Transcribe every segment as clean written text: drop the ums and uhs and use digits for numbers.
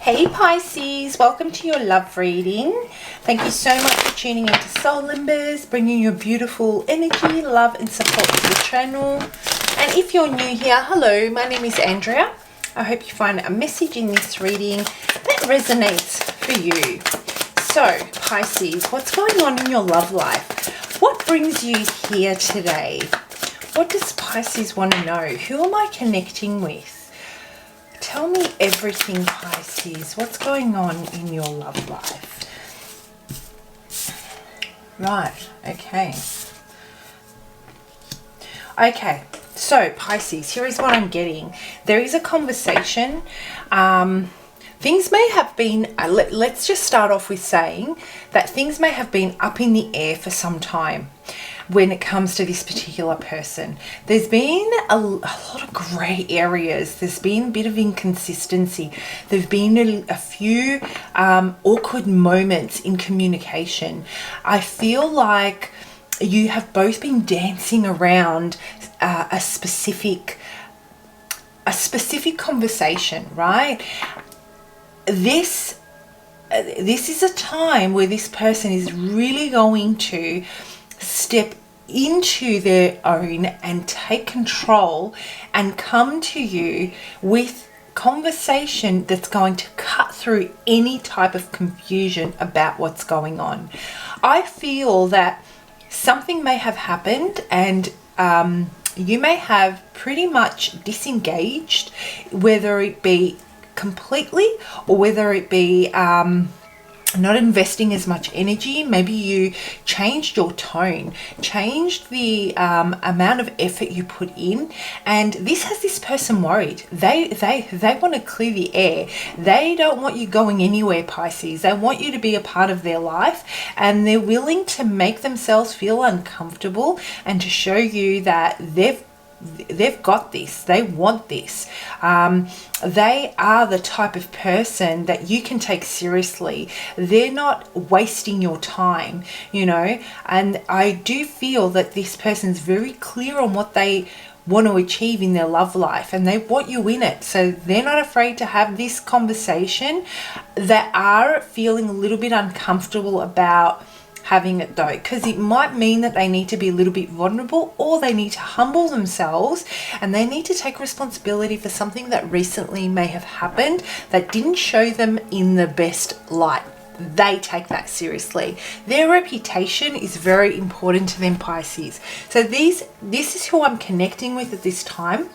Hey Pisces, welcome to your love reading. Thank you so much for tuning into Soul Limbers, bringing your beautiful energy, love and support to the channel. And if you're new here, hello, my name is Andrea. I hope you find a message in this reading that resonates for you. So Pisces, what's going on in your love life? What brings you here today? What does Pisces want to know? Who am I connecting with? Tell me everything, Pisces. What's going on in your love life? Right, okay. Okay, so Pisces, here is what I'm getting. There is a conversation. Things may have been, let's just start off with saying that things may have been up in the air for some time. When it comes to this particular person, there's been a lot of grey areas. There's been a bit of inconsistency. There've been a few awkward moments in communication. I feel like you have both been dancing around a specific conversation, right? This is a time where this person is really going to step into their own and take control and come to you with conversation that's going to cut through any type of confusion about what's going on. I feel that something may have happened and you may have pretty much disengaged, whether it be completely or whether it be not investing as much energy. Maybe you changed your tone, changed the amount of effort you put in, and this has this person worried. They want to clear the air. They don't want you going anywhere, Pisces. They want you to be a part of their life, and they're willing to make themselves feel uncomfortable and to show you that they've got this. They want this. They are the type of person that you can take seriously. They're not wasting your time, you know. And I do feel that this person's very clear on what they want to achieve in their love life, and they want you in it. So they're not afraid to have this conversation. They are feeling a little bit uncomfortable about having it though, because it might mean that they need to be a little bit vulnerable, or they need to humble themselves and they need to take responsibility for something that recently may have happened that didn't show them in the best light. They take that seriously. Their reputation is very important to them, Pisces. So this is who I'm connecting with at this time.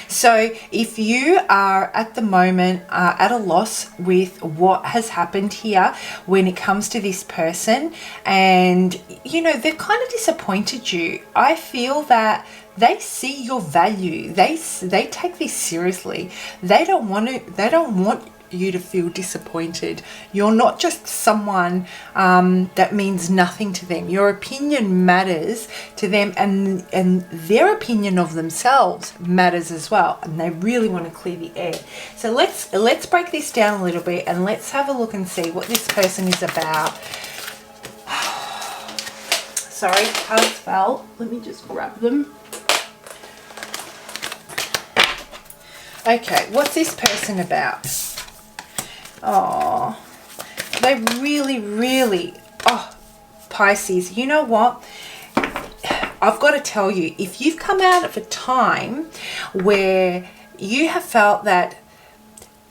So if you are at the moment at a loss with what has happened here when it comes to this person, and you know they've kind of disappointed you, I feel that they see your value. They take this seriously. They don't want you to feel disappointed. You're not just someone that means nothing to them. Your opinion matters to them, and their opinion of themselves matters as well, and they really want to clear the air. So let's break this down a little bit and let's have a look and see what this person is about. Sorry, cards fell. Let me just grab them. Okay, what's this person about? Oh, they really, Pisces, you know what? I've got to tell you, if you've come out of a time where you have felt that,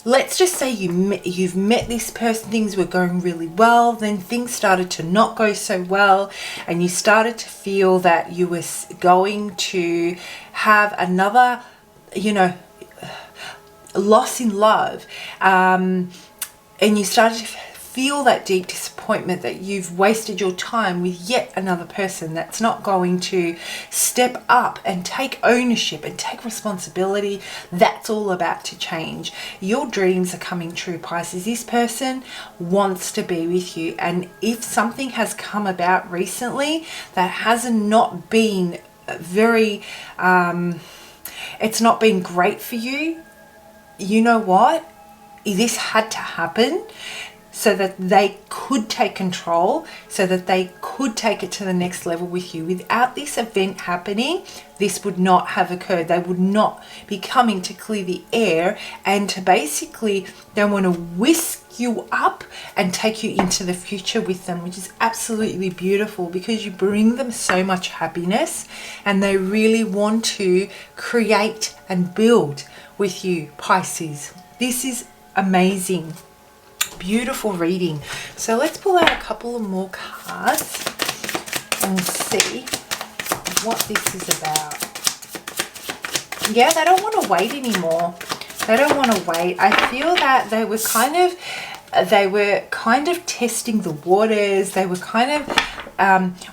let's just say you've met this person, things were going really well, then things started to not go so well, and you started to feel that you were going to have another, you know, loss in love, and you started to feel that deep disappointment that you've wasted your time with yet another person that's not going to step up and take ownership and take responsibility. That's all about to change. Your dreams are coming true, Pisces. This person wants to be with you, and if something has come about recently that hasn't not been very it's not been great for you, you know what? This had to happen so that they could take control, so that they could take it to the next level with you. Without this event happening, this would not have occurred. They would not be coming to clear the air and to basically, they want to whisk you up and take you into the future with them, which is absolutely beautiful because you bring them so much happiness and they really want to create and build with you, Pisces. This is amazing. Beautiful reading. So let's pull out a couple of more cards and see what this is about. Yeah, they don't want to wait anymore. They don't want to wait. I feel that they were kind of testing the waters. They were kind of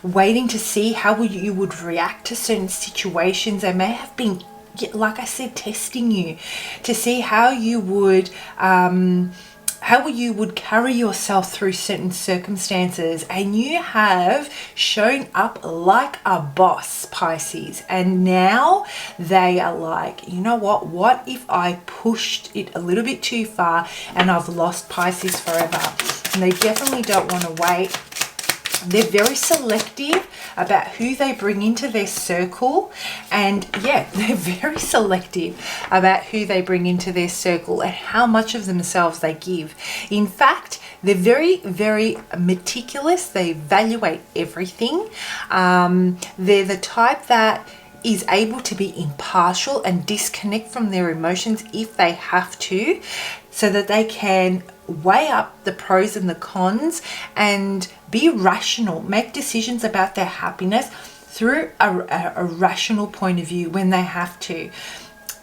waiting to see how you would react to certain situations. They may have been, like I said, testing you to see how you would carry yourself through certain circumstances, and you have shown up like a boss, Pisces, and now they are like, you know what if I pushed it a little bit too far and I've lost Pisces forever? And they definitely don't want to wait. They're very selective about who they bring into their circle, and yeah, they're very selective about who they bring into their circle and how much of themselves they give. In fact, they're very, very meticulous. They evaluate everything. They're the type that is able to be impartial and disconnect from their emotions if they have to, so that they can weigh up the pros and the cons and be rational, make decisions about their happiness through a rational point of view when they have to.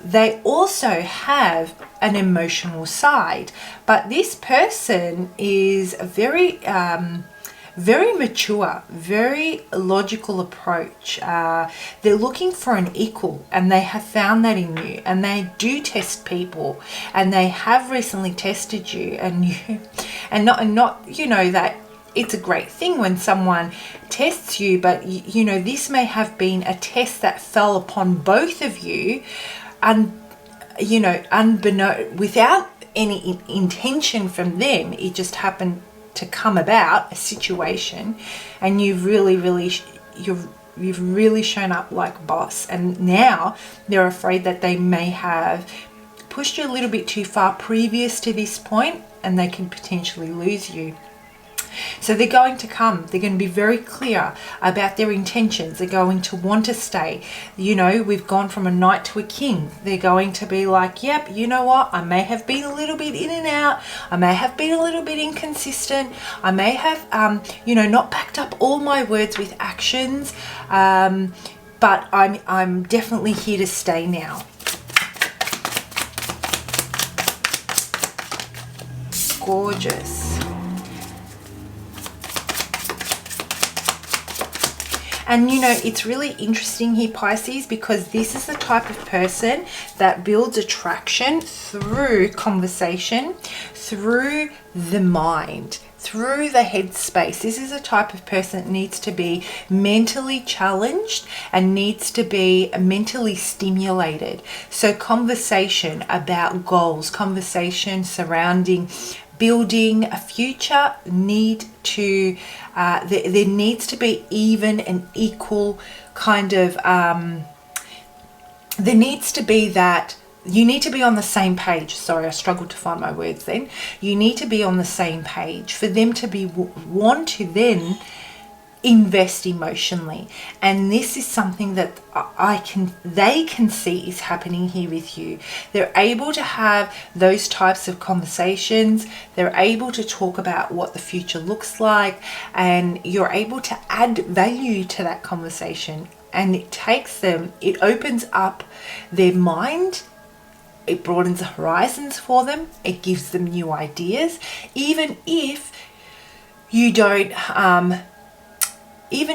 They also have an emotional side, but this person is very mature, very logical approach. They're looking for an equal, and they have found that in you, and they do test people, and they have recently tested you, and not you know that it's a great thing when someone tests you, but you know, this may have been a test that fell upon both of you, and you know, unbeknown, without any intention from them. It just happened to come about, a situation, and you've really shown up like a boss, and now they're afraid that they may have pushed you a little bit too far previous to this point, and they can potentially lose you. So they're going to be very clear about their intentions. They're going to want to stay. You know, we've gone from a knight to a king. They're going to be like, yep, you know what? I may have been a little bit in and out. I may have been a little bit inconsistent. I may have, not backed up all my words with actions. But I'm definitely here to stay now. Gorgeous. And you know, it's really interesting here, Pisces, because this is the type of person that builds attraction through conversation, through the mind, through the headspace. This is a type of person that needs to be mentally challenged and needs to be mentally stimulated. So conversation about goals, conversation surrounding building a future there needs to be even and equal kind of there needs to be that you need to be on the same page. Sorry, I struggled to find my words then. You need to be on the same page for them to be want to then invest emotionally. And this is something that they can see is happening here with you. They're able to have those types of conversations. They're able to talk about what the future looks like, and you're able to add value to that conversation. And it opens up their mind. It broadens the horizons for them. It gives them new ideas. Even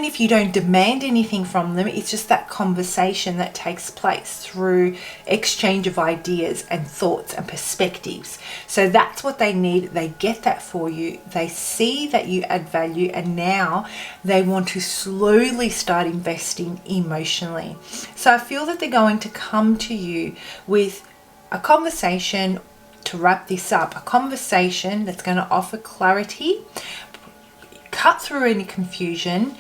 if you don't demand anything from them, it's just that conversation that takes place through exchange of ideas and thoughts and perspectives. So that's what they need. They get that for you. They see that you add value, and now they want to slowly start investing emotionally. So I feel that they're going to come to you with a conversation to wrap this up, a conversation that's going to offer clarity, cut through any confusion.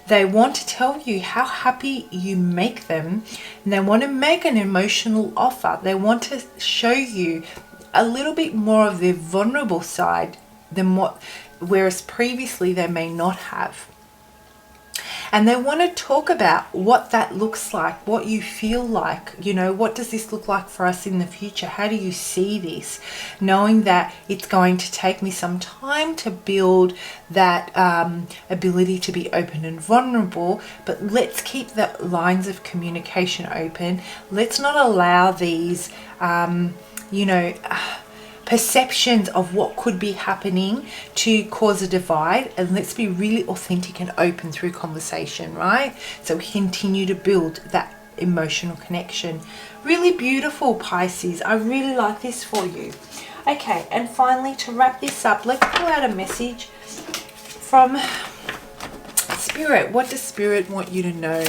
They want to tell you how happy you make them, and they want to make an emotional offer. They want to show you a little bit more of their vulnerable side than whereas previously they may not have. And they want to talk about what that looks like, what you feel like, what does this look like for us in the future? How do you see this? Knowing that it's going to take me some time to build that ability to be open and vulnerable, but let's keep the lines of communication open. Let's not allow these, perceptions of what could be happening to cause a divide, and let's be really authentic and open through conversation, right? So we continue to build that emotional connection. Really beautiful, Pisces. I really like this for you. Okay, and finally, to wrap this up, let's pull out a message from Spirit. What does Spirit want you to know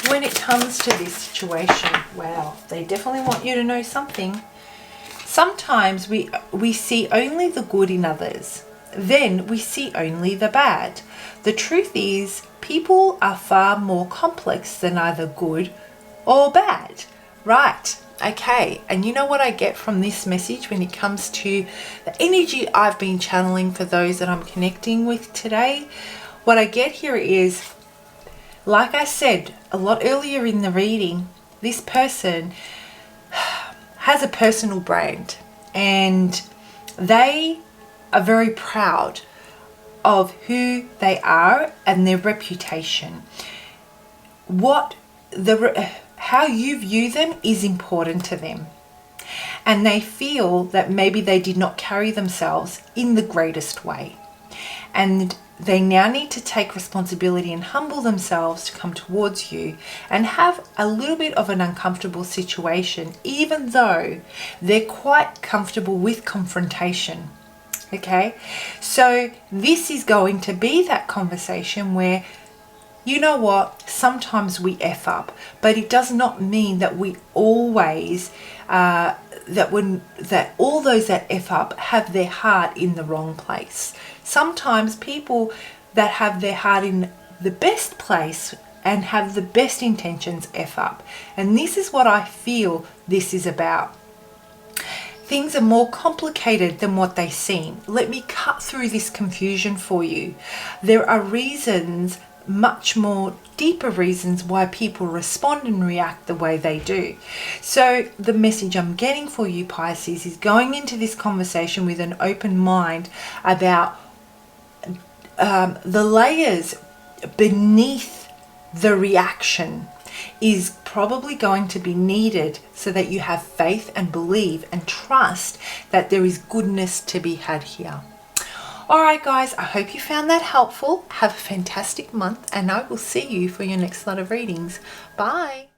when it comes to this situation? Wow, they definitely want you to know something. Sometimes we see only the good in others. Then we see only the bad. The truth is, people are far more complex than either good or bad. Right. Okay. And you know what I get from this message when it comes to the energy I've been channeling for those that I'm connecting with today? What I get here is, like I said a lot earlier in the reading, this person has a personal brand, and they are very proud of who they are and their reputation. How you view them is important to them, and they feel that maybe they did not carry themselves in the greatest way, and they now need to take responsibility and humble themselves to come towards you and have a little bit of an uncomfortable situation, even though they're quite comfortable with confrontation. Okay, so this is going to be that conversation where, you know what, sometimes we F up, but it does not mean that we always that all those that F up have their heart in the wrong place. Sometimes people that have their heart in the best place and have the best intentions F up. And this is what I feel this is about. Things are more complicated than what they seem. Let me cut through this confusion for you. There are reasons, much more deeper reasons, why people respond and react the way they do. So the message I'm getting for you, Pisces, is going into this conversation with an open mind about the layers beneath the reaction is probably going to be needed so that you have faith and believe and trust that there is goodness to be had here. All right, guys, I hope you found that helpful. Have a fantastic month, and I will see you for your next lot of readings. Bye.